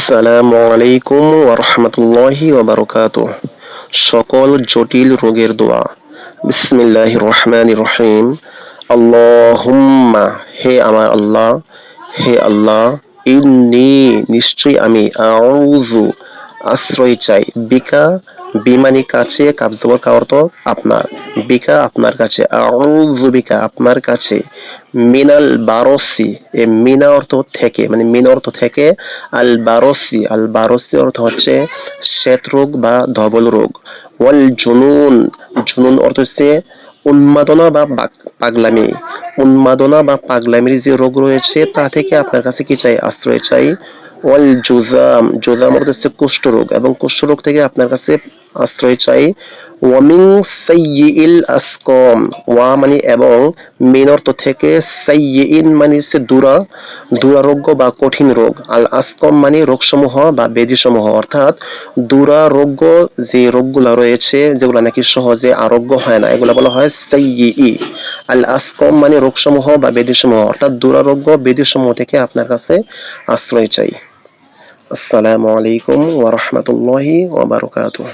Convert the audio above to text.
আসসালামু আলাইকুম ওয়া রাহমাতুল্লাহি ওয়া বারাকাতুহু। সকল জটিল রোগের দোয়া। বিসমিল্লাহির রহমানির রহিম। আল্লাহুম্মা, হে আমার আল্লাহ, হে আল্লাহ, ইন্নী, নিশ্চয়ই আমি, আউযু, আশ্রয় চাই, বিকা, বিমানি কাছে, কাবজবর কা অর্থ আপনার, বিকা আপনার কাছে, আউযু বিকা আপনার কাছে, মিনাল বারসি, এ মিনা অর্থ থেকে, মানে মিন অর্থ থেকে, আল বারসি, আল বারসি অর্থ হচ্ছে শ্বেত রোগ বা ধবল রোগ, ওয়াল জুনুন, জুনুন অর্থ হচ্ছে উন্মাদনা বা পাগলামি, উন্মাদনা বা পাগলামির যে রোগ রয়েছে তা থেকে আপনার কাছে কি চাই, আশ্রয় চাই। ওয়াল জুজাম, জুজাম অর্থ হচ্ছে কুষ্ঠরোগ, এবং কুষ্ঠরোগ থেকে আপনার কাছে আশ্রয় চাই। ওয়ামিন সাইয়্যিল আসকম, ওয়া মানে এবং, মিন অর্থ থেকে, সাইয়্যিন মানে হচ্ছে দুরারোগ্য বা কঠিন রোগ, আল আসকম মানে রোগসমূহ বা ব্যাধিসমূহ, অর্থাৎ দুরারোগ্য যে রোগগুলো রয়েছে যেগুলো নাকি সহজে আরোগ্য হয় না, এগুলো বলা হয় সাইয়্যি। আল আসকম মানে রোগসমূহ বা ব্যাধিসমূহ, অর্থাৎ দুরারোগ্য ব্যাধিসমূহ থেকে আপনার কাছে আশ্রয় চাই। আসসালামু আলাইকুম ওয়া রাহমাতুল্লাহি ওয়া বারাকাতুহু।